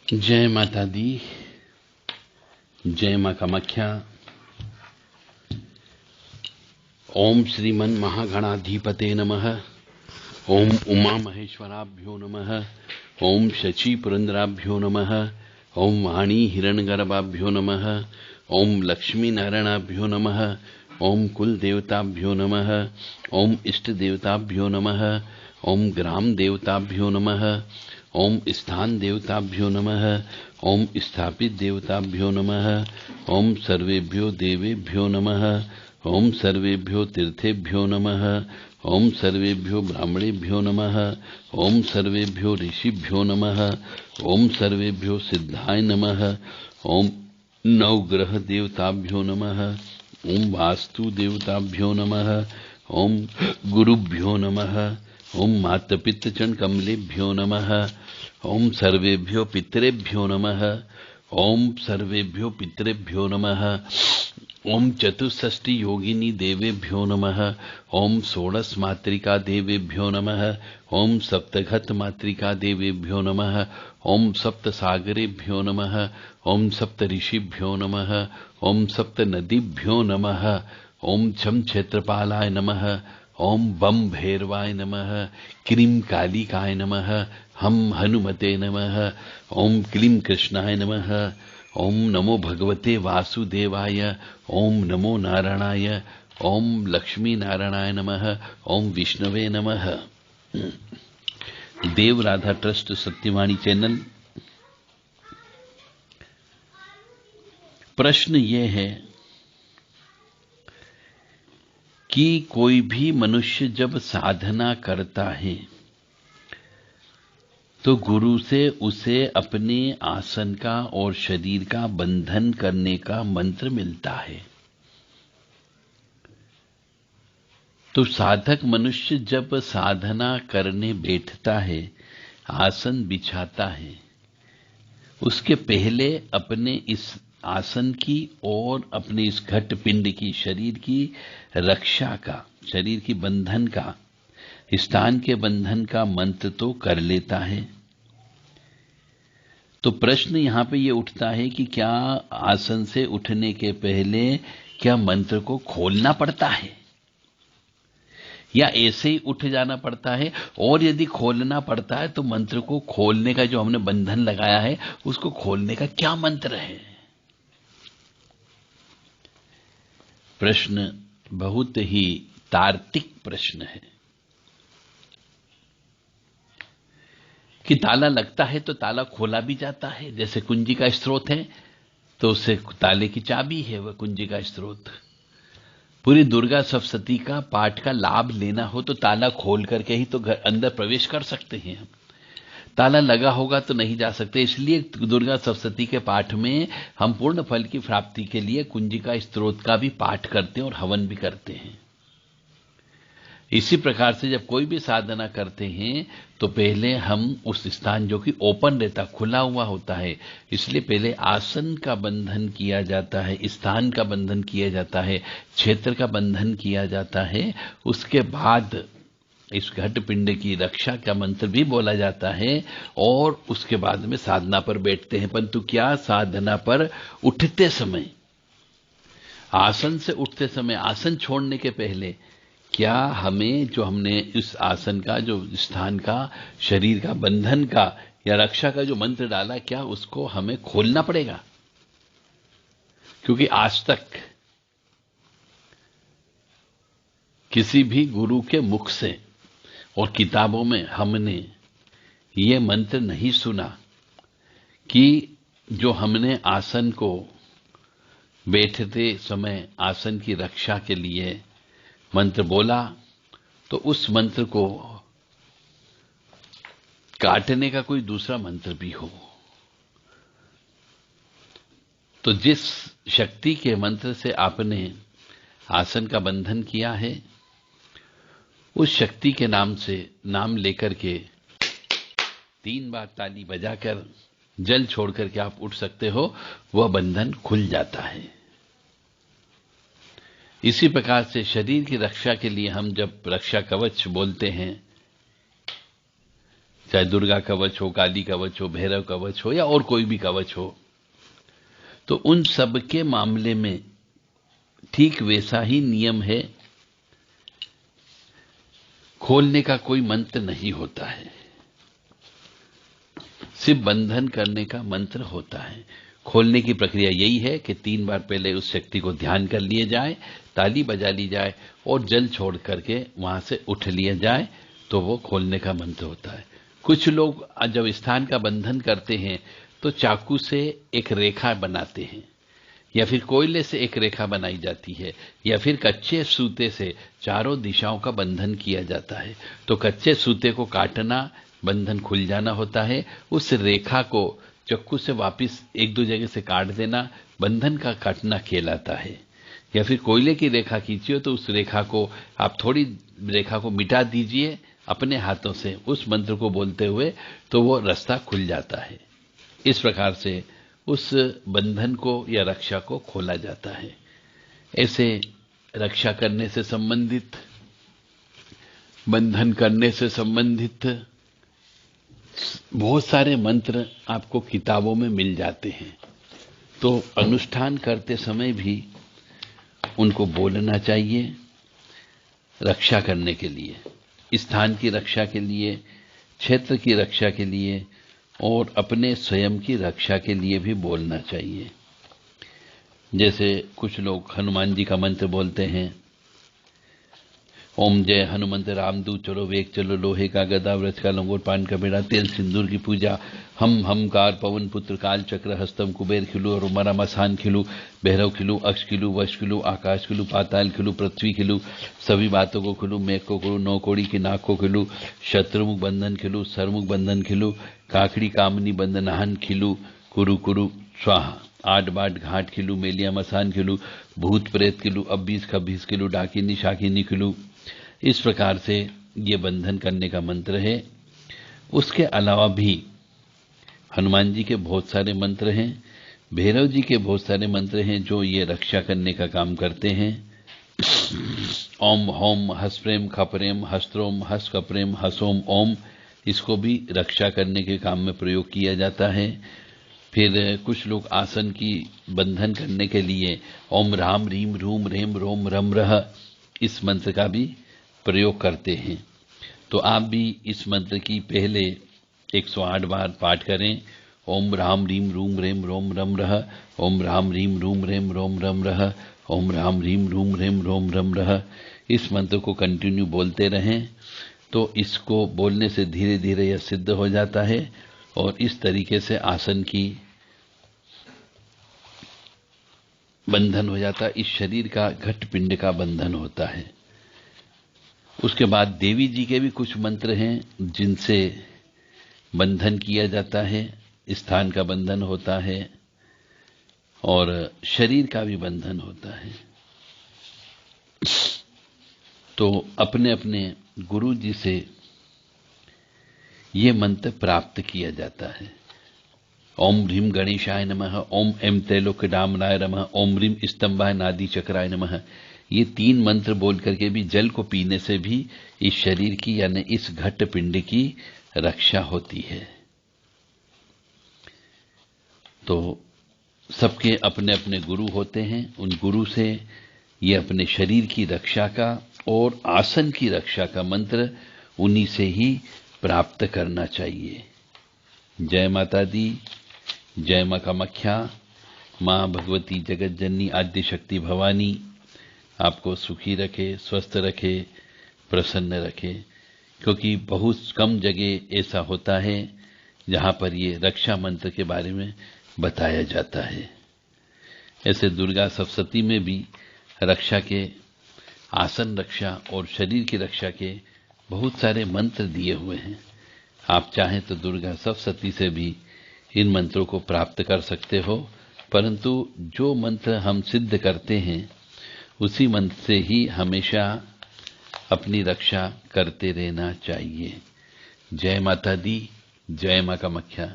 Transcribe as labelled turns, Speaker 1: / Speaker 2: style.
Speaker 1: जय माता दी। जय मां कामाख्या। ओम श्रीमन महागणाधिपते नमः। ओम उमा महेश्वराभ्यो नमः। ओम शची पुरंदराभ्यो नमः। ओम वाणी हिरण्यगर्भाभ्यो नमः। ओम लक्ष्मी नारायणाभ्यो नमः। ओम कुल देवताभ्यो नमः। ओम इष्ट देवताभ्यो नमः। ओम ग्राम देवताभ्यो नमः। ओम स्थान देवताभ्यो नमः। ओम स्थापित देवताभ्यो नमः। ओम सर्वेभ्यो देवेभ्यो नमः। ओम सर्वेभ्यो तीर्थेभ्यो नमः। ओम सर्वेभ्यो ब्राह्मणेभ्यो नमः। ओम सर्वेभ्यो ऋषिभ्यो नमः। ओम सर्वेभ्यो सिद्धाय नमः। ओम नवग्रह देवताभ्यो नमः। ओम वास्तु देवताभ्यो नमः। ओम गुरुभ्यो नमः। ओम मातपितृचरण कमलेभ्यो नमः। ओम सर्वेभ्यो पितरेभ्यो नमः। ओम सर्वेभ्यो पितरेभ्यो नमः। ओम चतुष्षष्टि योगिनी देवेभ्यो नमः। ओम षोडश मातृका देवेभ्यो नमः। ओम सप्तघत मातृका देवेभ्यो नमः। ओम सप्त सागरेभ्यो नमः। ओम सप्त ऋषिभ्यो नमः। ओम सप्त नदीभ्यो नमः। ओम छम क्षेत्रपालाय नमः। ओम बम भैरवाय नमः। क्रीम कालिकाय नमः। हम हनुमते नमः। ओम क्लीम कृष्णाय नमः। ओम नमो भगवते वासुदेवाय। ओम नमो नारायणाय। ओम लक्ष्मी नारायणाय नमः। ओम विष्णवे नमः। देव राधा ट्रस्ट सत्यवाणी चैनल। प्रश्न ये है कि कोई भी मनुष्य जब साधना करता है तो गुरु से उसे अपने आसन का और शरीर का बंधन करने का मंत्र मिलता है। तो साधक मनुष्य जब साधना करने बैठता है, आसन बिछाता है, उसके पहले अपने इस आसन की और अपने इस घट पिंड की, शरीर की रक्षा का, शरीर की बंधन का, स्थान के बंधन का मंत्र तो कर लेता है। तो प्रश्न यहां पे ये उठता है कि क्या आसन से उठने के पहले क्या मंत्र को खोलना पड़ता है या ऐसे ही उठ जाना पड़ता है? और यदि खोलना पड़ता है तो मंत्र को खोलने का जो हमने बंधन लगाया है उसको खोलने का क्या मंत्र है? प्रश्न बहुत ही तार्किक प्रश्न है कि ताला लगता है तो ताला खोला भी जाता है। जैसे कुंजी का स्रोत है तो उससे ताले की चाबी है वह कुंजी का स्रोत। पूरी दुर्गा सप्तशती का पाठ का लाभ लेना हो तो ताला खोल करके ही तो घर अंदर प्रवेश कर सकते हैं हम। ताला लगा होगा तो नहीं जा सकते। इसलिए दुर्गा सप्तशती के पाठ में हम पूर्ण फल की प्राप्ति के लिए कुंजी का स्रोत का भी पाठ करते हैं और हवन भी करते हैं। इसी प्रकार से जब कोई भी साधना करते हैं तो पहले हम उस स्थान जो कि ओपन रहता, खुला हुआ होता है, इसलिए पहले आसन का बंधन किया जाता है, स्थान का बंधन किया जाता है, क्षेत्र का बंधन किया जाता है। उसके बाद इस घट पिंड की रक्षा का मंत्र भी बोला जाता है और उसके बाद में साधना पर बैठते हैं। परंतु क्या साधना पर उठते समय, आसन से उठते समय, आसन छोड़ने के पहले क्या हमें जो हमने इस आसन का, जो स्थान का, शरीर का बंधन का या रक्षा का जो मंत्र डाला, क्या उसको हमें खोलना पड़ेगा? क्योंकि आज तक किसी भी गुरु के मुख से और किताबों में हमने ये मंत्र नहीं सुना कि जो हमने आसन को बैठते समय आसन की रक्षा के लिए मंत्र बोला तो उस मंत्र को काटने का कोई दूसरा मंत्र भी हो। तो जिस शक्ति के मंत्र से आपने आसन का बंधन किया है, उस शक्ति के नाम से नाम लेकर के 3 बार ताली बजाकर जल छोड़ करके आप उठ सकते हो, वह बंधन खुल जाता है। इसी प्रकार से शरीर की रक्षा के लिए हम जब रक्षा कवच बोलते हैं चाहे दुर्गा कवच हो, काली कवच हो, भैरव कवच हो या और कोई भी कवच हो, तो उन सब के मामले में ठीक वैसा ही नियम है। खोलने का कोई मंत्र नहीं होता है, सिर्फ बंधन करने का मंत्र होता है। खोलने की प्रक्रिया यही है कि 3 बार पहले उस शक्ति को ध्यान कर लिए जाए, ताली बजा ली जाए और जल छोड़ करके वहां से उठ लिया जाए, तो वो खोलने का मंत्र होता है। कुछ लोग जब स्थान का बंधन करते हैं तो चाकू से एक रेखा बनाते हैं, या फिर कोयले से एक रेखा बनाई जाती है, या फिर कच्चे सूते से चारों दिशाओं का बंधन किया जाता है। तो कच्चे सूते को काटना, बंधन खुल जाना होता है। उस रेखा को चाकू से वापस 1-2 जगह से काट देना बंधन का काटना कहलाता है। या फिर कोयले की रेखा खींचिए तो उस रेखा को आप थोड़ी रेखा को मिटा दीजिए अपने हाथों से उस मंत्र को बोलते हुए, तो वो रास्ता खुल जाता है। इस प्रकार से उस बंधन को या रक्षा को खोला जाता है। ऐसे रक्षा करने से संबंधित, बंधन करने से संबंधित बहुत सारे मंत्र आपको किताबों में मिल जाते हैं। तो अनुष्ठान करते समय भी उनको बोलना चाहिए, रक्षा करने के लिए, स्थान की रक्षा के लिए, क्षेत्र की रक्षा के लिए और अपने स्वयं की रक्षा के लिए भी बोलना चाहिए। जैसे कुछ लोग हनुमान जी का मंत्र बोलते हैं, ओम जय हनुमंत रामदूत चलो वेग चलो, लोहे का गदा व्रज का लंगोट पान का बेड़ा, तेल सिंदूर की पूजा, हम कार पवन पुत्र काल चक्र हस्तम कुबेर खिलू और उमरा मसान खिलू, भैरव खिलू, अक्ष खिलू, वश खिलू, आकाश खिलू, पाताल खिलू, पृथ्वी खिलू, सभी बातों को खिलू, मेघ को खिलू, 9 कोड़ी की नाक को खिलू, शत्रुमुख बंधन खिलू, सरमुख बंधन खिलू, काकड़ी कामनी बंधनाहन खिलू, कुरु कुरु स्वाहा, 8 बाट घाट खिलू, मेलिया मसान खिलू, भूत प्रेत खिलू, 20 खबीस खिलू, डाकिनी शाकिनी खिलू। इस प्रकार से ये बंधन करने का मंत्र है। उसके अलावा भी हनुमान जी के बहुत सारे मंत्र हैं, भैरव जी के बहुत सारे मंत्र हैं जो ये रक्षा करने का काम करते हैं। ओम होम हसप्रेम खपरेम हस्त्रोम हस कपरेम हसोम ओम, इसको भी रक्षा करने के काम में प्रयोग किया जाता है। फिर कुछ लोग आसन की बंधन करने के लिए ओम राम रीम रूम रेम रोम रम रह, इस मंत्र का भी प्रयोग करते हैं। तो आप भी इस मंत्र की पहले 108 बार पाठ करें। ओम राम रीम रूम रेम रोम रम रह, ओम राम रीम रूम रेम रोम रम रह, ओम राम रीम रूम रेम रोम रम रह। इस मंत्र को कंटिन्यू बोलते रहें, तो इसको बोलने से धीरे धीरे यह सिद्ध हो जाता है और इस तरीके से आसन की बंधन हो जाता है। इस शरीर का घट पिंड का बंधन होता है। उसके बाद देवी जी के भी कुछ मंत्र हैं जिनसे बंधन किया जाता है, स्थान का बंधन होता है और शरीर का भी बंधन होता है। तो अपने अपने गुरु जी से ये मंत्र प्राप्त किया जाता है। ओम ह्रीम गणेशाय नमः, ओम एम त्रैलोक्यधामनाय नमः, ओम ह्रीम स्तंभाय नादि चक्राय नमः। ये 3 मंत्र बोल करके भी, जल को पीने से भी इस शरीर की यानी इस घट पिंड की रक्षा होती है। तो सबके अपने अपने गुरु होते हैं, उन गुरु से ये अपने शरीर की रक्षा का और आसन की रक्षा का मंत्र उन्हीं से ही प्राप्त करना चाहिए। जय माता दी, जय मां कामाख्या, मां भगवती जगत जननी आद्य शक्ति भवानी आपको सुखी रखे, स्वस्थ रखे, प्रसन्न रखे। क्योंकि बहुत कम जगह ऐसा होता है जहां पर ये रक्षा मंत्र के बारे में बताया जाता है। ऐसे दुर्गा सप्तशती में भी रक्षा के, आसन रक्षा और शरीर की रक्षा के बहुत सारे मंत्र दिए हुए हैं। आप चाहें तो दुर्गा सप्तशती से भी इन मंत्रों को प्राप्त कर सकते हो, परंतु जो मंत्र हम सिद्ध करते हैं उसी मंत्र से ही हमेशा अपनी रक्षा करते रहना चाहिए। जय माता दी, जय मां कामाख्या।